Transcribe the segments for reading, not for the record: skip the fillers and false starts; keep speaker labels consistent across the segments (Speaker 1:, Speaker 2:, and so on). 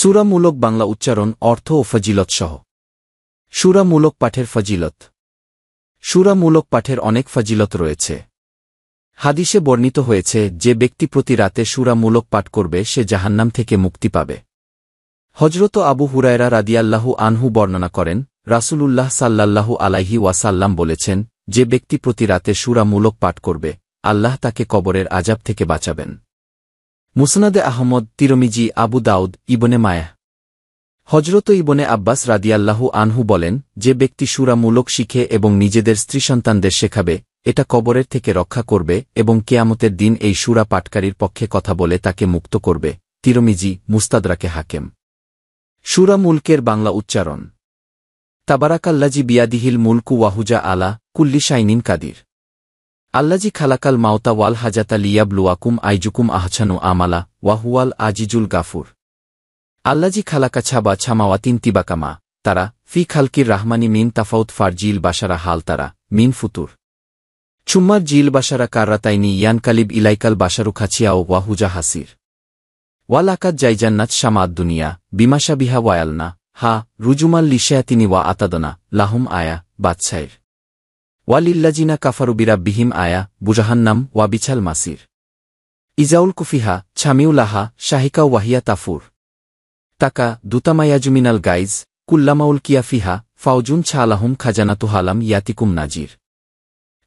Speaker 1: সূরামূলক বাংলা উচ্চারণ, অর্থ ও ফজিলত সহ। সূরামূলক পাঠের ফজিলত। সূরামূলক পাঠের অনেক ফজিলত রয়েছে। হাদিসে বর্ণিত হয়েছে, যে ব্যক্তি প্রতি রাতে সূরামূলক পাঠ করবে সে জাহান্নাম থেকে মুক্তি পাবে। হযরত আবু হুরায়রা রাদিয়াল্লাহু আনহু বর্ণনা করেন, রাসূলুল্লাহ সাল্লাল্লাহু আলাইহি ওয়াসাল্লাম বলেছেন, যে ব্যক্তি প্রতি রাতে সূরামূলক পাঠ করবে, আল্লাহ তাকে কবরের আযাব থেকে বাঁচাবেন। মুসনাদে আহমদ, তিরমিজি, আবু দাউদ, ইবনে মায়াহ। হযরত ইবনে আব্বাস রাদিয়াল্লাহু আনহু বলেন, যে ব্যক্তি সূরামূলক শিখে এবং নিজেদের স্ত্রী সন্তানদের শেখাবে, এটা কবরের থেকে রক্ষা করবে এবং কিয়ামতের দিন এই সূরা পাঠকারীর পক্ষে কথা বলে তাকে মুক্ত করবে। তিরমিজি, মুস্তাদরাকে হাকেম। সূরা মুলকের বাংলা উচ্চারণ। তাবারাকাল্লাজি বিয়াদিহিল মুলকু ওয়াহুজা আলা কুল্লি শাইনিন কাদির। আল্লাজি খালাকাল মাউতা ওয়াল হাজাতা লিয়াবলুয়াকুম আইজুকুম আহছানু আমালা ওয়াহুয়াল আজিজুল গাফুর। আল্লাজি খালাকা ছাবা ছামাওয়াতিন তিবাকামা তারা ফি খালকির রাহমানি মিন তাফাউত ফার জিল বাসারা হাল তারা মিন ফুতুর। চুম্মার জিল বাসারা কাররাতাইনি ইয়ানকালিব ইলাইকাল বাসারু খাছিয়াও ওয়াহুজা হাসির। ওয়াল আকাদ জাইজান্নাত শামাদ দুনিয়া বিমাশা বিহা ওয়ায়ালনা হা রুজুমাল লিশায়াতিনি ওয়া আতাদনা লাহুম আয়া বাদশাইর। ওয়ালিল্লাজিনা কাফারু বিরাব্বিহিম আয়া বুজাহান্নাম ওয়া বিছাল মাসির। ইজাউল কুফিহা ছামিউলাহা শাহিকা ওয়াহিয়া তাফুর। তাকা দুতামায়াজুমিনাল গাইজ কুল্লামাউল কিয়াফিহা ফাউজুন ছালাহুম খাজানাতুহালাম ইয়াতিকুম নাজির।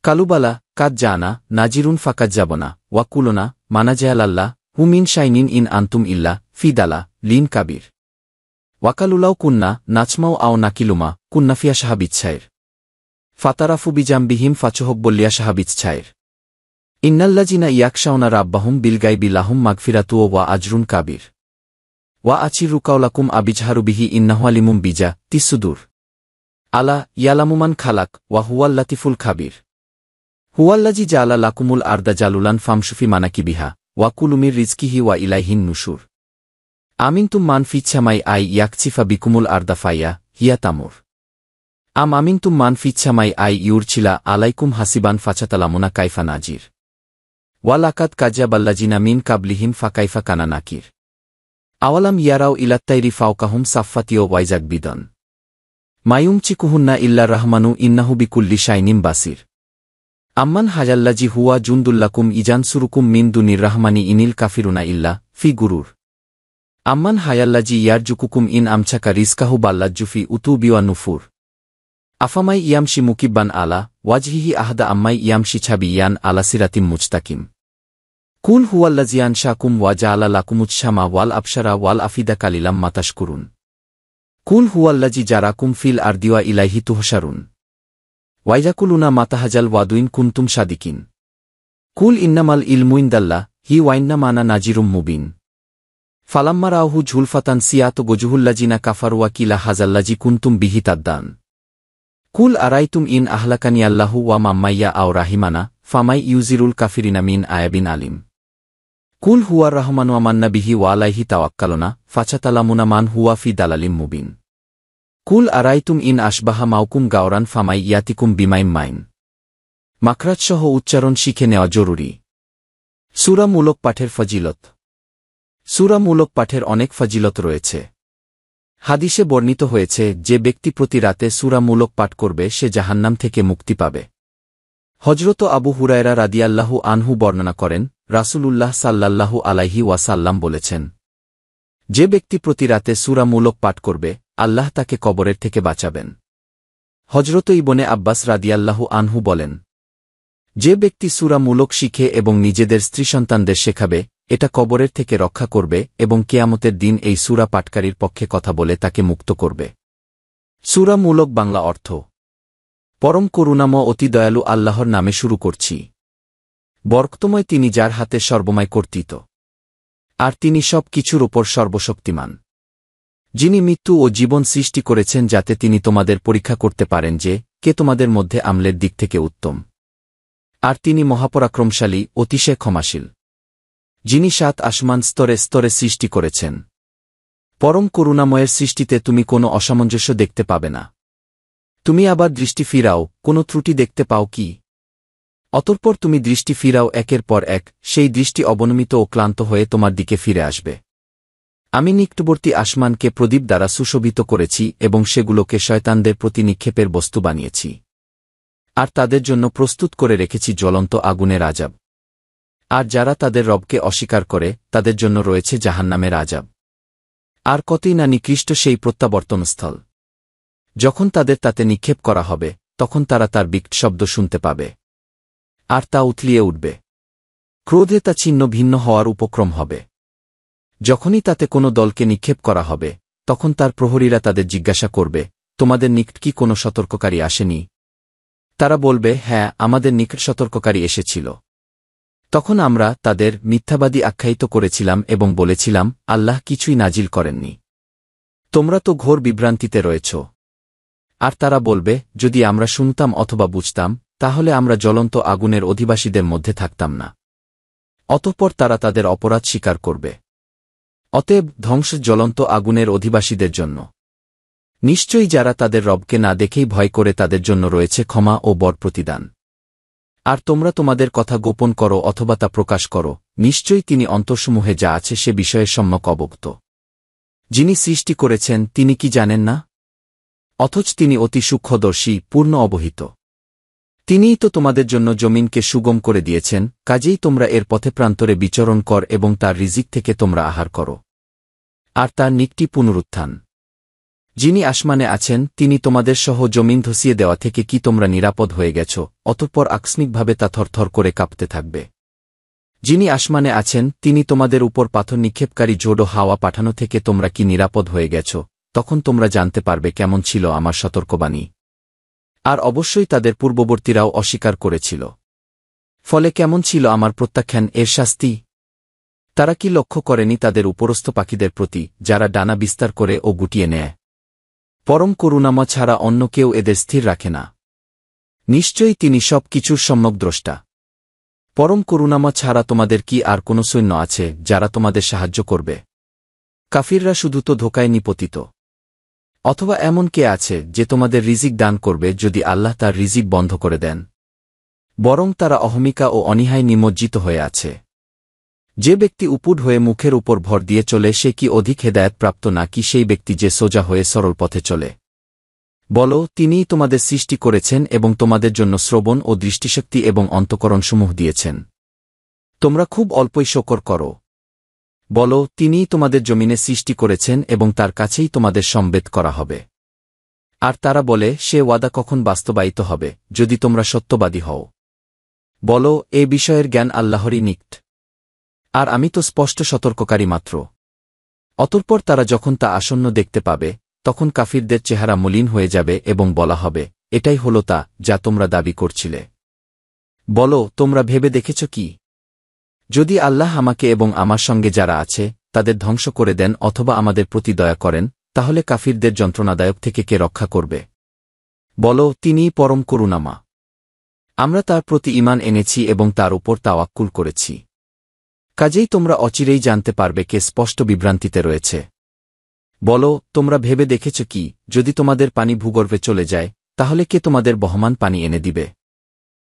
Speaker 1: কালুবালা কাদ জানা নাজিরুন ফাকাদ যাবনা ওয়া কুলোনা মানাজায়ালাল্লাহ হুমিন শাইনিন ইন আন্তুম ইল্লা ফিদালা লিন কাবির। ওয়াকালুলাও কুন্না নাচমাও আও নাকিলুমা কুন্নাফিয়া সাহাবিচ্ছায়ের। ফাতারাফু বিজাম্বিহিম ফাচহব্বল্লিয়া সাহাবিচ্ছায়ের। ইন্নাল্লাজিনা ইয়াকশাউনা রাব্বাহুম বিলগাইবি লাহুম মাগফিরাতু ওয়া আজরুন কাবির। ওয়া আচিরুকাউলাকুম আবিজহারুবিহি ইন্নাহু আলিমুম বিজা তিসুদুর। আলা ইয়ালামুমান খালাক ওয়া হুয়াল লাতিফুল খাবির। হুয়াল্লাজি জাআলা লাকুমুল আরদা জালুলান ফামশুফি মানাকিবিহা ওয়া কুলুমির রিজকিহি ওয়া ইলাইহিন নুশুর। আমিনতুম মান ফিচ্ছামাই আই ইয়াকচিফা বিকুমুল আরদা ফাইয়া হিয়া তামুর। আমিনতুম মান ফিচ্ছামাই আই ইউরছিলা আলাইকুম হাসিবান ফাচাতালামুনা কাইফা নাজির। ওয়ালাকাদ কাজ্জাবাল্লাজিনা মিন কাবলিহিম ফাকাইফা কানা নাকির। আওয়ালাম ইয়ারাও ইলাত্তাইরি ফাওকাহুম সাফফাতিও ওয়াইজাক বিদন। মায়ুমচিকুহুন্না ইল্লা রহমানু ইন্নাহু বিকুল্লি শাইনিম বাসির। আম্মান হাজাল্লাজি হুয়া জুন্দুল্লাকুম ইজানসুরুকুম মিন দুনির রহমানি ইনিল কাফিরুনা ইল্লা ফি গুরুর। আম্মান হায়াল্লাজি ইয়ারজুকুকুম ইন আমছাকা রিজকাহু বাল্লাজ্জুফি উতুবিওয়া নুফুর। আফামাই ইয়ামশি মুকিব্বান আলা ওয়াজহিহি আহদা আম্মাই ইয়ামশি ছাবি ইয়ান আলা সিরাতিম মুজতাকিম। কুল হুয়াল্লাজিয়ান শাকুম ওয়া জাআলা লাকুমুচ্ছামা ওয়াল আবসারা ওয়াল আফিদা কালিলাম মাতাশকুরুন। কুল হুয়াল্লাজি জারাকুম ফিল আরদিওয়া ইলাইহি তুহশারুন। ওয়াইজাকুলুনা মাতাহাজাল ওয়াদুইন কুনতুম সাদিকিন। কুল ইন্নামাল ইলমুইন্দাল্লাহ হি ওয়াইন্নামানা নাজিরুম মুবিন। ফালাম্মা রাওহু ঝুলফাতান সিয়াত গজুহুল্লাজিনা কাফারুয়া কিলা হাজাল্লাজি কুনতুম বিহি তাদ্দান। কুল আরাইতুম ইন আহলাকানিয়াল্লাহু ওয়া মাম্মাইয়া আও রাহিমানা ফামাই ইউজিরুল কাফিরিনা মিন আয়াবিন আলিম। কুল হুয়ার রহমানু আমান্না বিহি ওয়া আলাইহি তাওয়াক্কালনা ফাচাতালামুনা মান হুয়া ফি দালালিম মুবিন। কুল আরাইতুম ইন আশবাহা মাউকুম গাওরান ফামাই ইয়াতিকুম বিমাইম মাইন। মাখরাজসহ উচ্চারণ শিখে নেওয়া জরুরি। সূরামূলক পাঠের ফজিলত। সূরামূলক পাঠের অনেক ফজিলত রয়েছে। হাদিসে বর্ণিত হয়েছে, যে ব্যক্তি প্রতি রাতে সূরামূলক পাঠ করবে সে জাহান্নাম থেকে মুক্তি পাবে। হযরত আবু হুরায়রা রাদিয়াল্লাহু আনহু বর্ণনা করেন, রাসূলুল্লাহ সাল্লাল্লাহু আলাইহি ওয়াসাল্লাম বলেছেন, যে ব্যক্তি প্রতি রাতে সূরামূলক পাঠ করবে, আল্লাহ তাকে কবরের থেকে বাঁচাবেন। হযরত ইবনে আব্বাস রাদিয়াল্লাহু আনহু বলেন, যে ব্যক্তি সূরামূলক শিখে এবং নিজেদের স্ত্রী সন্তানদের শেখাবে, এটা কবরের থেকে রক্ষা করবে এবং কিয়ামতের দিন এই সূরা পাঠকারীর পক্ষে কথা বলে তাকে মুক্ত করবে। সূরামূলক বাংলা অর্থ। পরম করুণাময় অতি দয়ালু আল্লাহর নামে শুরু করছি। বরকতময় তিনি, যার হাতে সর্বময় কর্তৃত্ব, আর তিনি সব কিছুর ওপর সর্বশক্তিমান। যিনি মৃত্যু ও জীবন সৃষ্টি করেছেন যাতে তিনি তোমাদের পরীক্ষা করতে পারেন যে কে তোমাদের মধ্যে আমলের দিক থেকে উত্তম। আর তিনি মহাপরাক্রমশালী, অতিশয় ক্ষমাশীল। যিনি 7 আসমান স্তরে স্তরে সৃষ্টি করেছেন। পরম করুণাময়ের সৃষ্টিতে তুমি কোনো অসামঞ্জস্য দেখতে পাবে না। তুমি আবার দৃষ্টি ফিরাও, কোনো ত্রুটি দেখতে পাও কি? অতঃপর তুমি দৃষ্টি ফিরাও একের পর এক, সেই দৃষ্টি অবনমিত ও ক্লান্ত হয়ে তোমার দিকে ফিরে আসবে। আমি নিকটবর্তী আসমানকে প্রদীপ দ্বারা সুশোভিত করেছি এবং সেগুলোকে শয়তানদের প্রতি নিক্ষেপের বস্তু বানিয়েছি। আর তাদের জন্য প্রস্তুত করে রেখেছি জ্বলন্ত আগুনের আযাব। আর যারা তাদের রবকে অস্বীকার করে তাদের জন্য রয়েছে জাহান্নামের আযাব। আর কতই না নিকৃষ্ট সেই প্রত্যাবর্তনস্থল। যখন তাদের তাতে নিক্ষেপ করা হবে তখন তারা তার বিকট শব্দ শুনতে পাবে। আর তা উথলিয়ে উঠবে। ক্রোধে তা ছিন্ন ভিন্ন হওয়ার উপক্রম হবে। যখনই তাতে কোনো দলকে নিক্ষেপ করা হবে তখন তার প্রহরীরা তাদের জিজ্ঞাসা করবে, তোমাদের নিকট কি কোনো সতর্ককারী আসেনি? তারা বলবে, হ্যাঁ, আমাদের নিকট সতর্ককারী এসেছিল। তখন আমরা তাদের মিথ্যাবাদী আখ্যায়িত করেছিলাম এবং বলেছিলাম, আল্লাহ কিছুই নাজিল করেননি। তোমরা তো ঘোর বিভ্রান্তিতে রয়েছ। আর তারা বলবে, যদি আমরা শুনতাম অথবা বুঝতাম তাহলে আমরা জ্বলন্ত আগুনের অধিবাসীদের মধ্যে থাকতাম না। অতঃপর তারা তাদের অপরাধ স্বীকার করবে। অতএব ধ্বংস জ্বলন্ত আগুনের অধিবাসীদের জন্য। নিশ্চয়ই যারা তাদের রবকে না দেখেই ভয় করে তাদের জন্য রয়েছে ক্ষমা ও বর প্রতিদান। আর তোমরা তোমাদের কথা গোপন করো অথবা তা প্রকাশ করো, নিশ্চয়ই তিনি অন্তরসমূহে যা আছে সে বিষয়ে সম্যক অবগত। যিনি সৃষ্টি করেছেন তিনি কি জানেন না? অথচ তিনি অতি সূক্ষ্মদর্শী, পূর্ণ অবহিত। তিনিই তো তোমাদের জন্য জমিনকে সুগম করে দিয়েছেন, কাজেই তোমরা এর পথে প্রান্তরে বিচরণ কর এবং তার রিজিক থেকে তোমরা আহার করো। আর তার নিকটি পুনরুত্থান। যিনি আসমানে আছেন তিনি তোমাদের সহ জমিন ধসিয়ে দেওয়া থেকে কি তোমরা নিরাপদ হয়ে গেছ, অতঃপর আকস্মিকভাবে তা থরথর করে কাঁপতে থাকবে। যিনি আসমানে আছেন তিনি তোমাদের উপর পাথর নিক্ষেপকারী ঝোড়ো হাওয়া পাঠানো থেকে তোমরা কি নিরাপদ হয়ে গেছ, তখন তোমরা জানতে পারবে কেমন ছিল আমার সতর্কবাণী। আর অবশ্যই তাদের পূর্ববর্তীরাও অস্বীকার করেছিল। ফলে কেমন ছিল আমার প্রত্যাখ্যান এর শাস্তি? তারা কি লক্ষ্য করেনি তাদের উপরস্থ পাখিদের প্রতি, যারা ডানা বিস্তার করে ও গুটিয়ে নেয়? পরম করুণাময় ছাড়া অন্য কেউ এদের স্থির রাখে না। নিশ্চয়ই তিনি সব কিছুর সম্যক দ্রষ্টা। পরম করুণাময় ছাড়া তোমাদের কি আর কোনো সৈন্য আছে যারা তোমাদের সাহায্য করবে? কাফিররা শুধু তো ধোঁকায় নিপতিত। অথবা এমন কে আছে যে তোমাদের রিজিক দান করবে যদি আল্লাহ তার রিজিক বন্ধ করে দেন? বরং তারা অহমিকা ও অনীহায় নিমজ্জিত হয়ে আছে। যে ব্যক্তি উপুড় হয়ে মুখের উপর ভর দিয়ে চলে সে কি অধিক হেদায়েতপ্রাপ্ত নাকি সেই ব্যক্তি যে সোজা হয়ে সরল পথে চলে? বলো, তিনিই তোমাদের সৃষ্টি করেছেন এবং তোমাদের জন্য শ্রবণ ও দৃষ্টিশক্তি এবং অন্তঃকরণসমূহ দিয়েছেন। তোমরা খুব অল্পই শকর করো। বলো, তিনিই তোমাদের জমিনে সৃষ্টি করেছেন এবং তার কাছেই তোমাদের সম্বেদ করা হবে। আর তারা বলে, সে ওয়াদা কখন বাস্তবায়িত হবে, যদি তোমরা সত্যবাদী হও? বলো, এ বিষয়ের জ্ঞান আল্লাহরই নিকট। আর আমি তো স্পষ্ট সতর্ককারী মাত্র। অতঃপর তারা যখন তা আসন্ন দেখতে পাবে তখন কাফিরদের চেহারা মলিন হয়ে যাবে এবং বলা হবে, এটাই হল তা যা তোমরা দাবি করছিলে। বলো, তোমরা ভেবে দেখেছ কি? যদি আল্লাহ আমাকে এবং আমার সঙ্গে যারা আছে তাদের ধ্বংস করে দেন অথবা আমাদের প্রতি দয়া করেন, তাহলে কাফিরদের যন্ত্রণাদায়ক থেকে কে রক্ষা করবে? বলো, তিনিই পরম করুণাময়। আমরা তার প্রতি ঈমান এনেছি এবং তার উপর তাওয়াক্কুল করেছি। কাজেই তোমরা অচিরেই জানতে পারবে কে স্পষ্ট বিভ্রান্তিতে রয়েছে। বলো, তোমরা ভেবে দেখেছ কি, যদি তোমাদের পানি ভূগর্ভে চলে যায় তাহলে কে তোমাদের বহমান পানি এনে দিবে?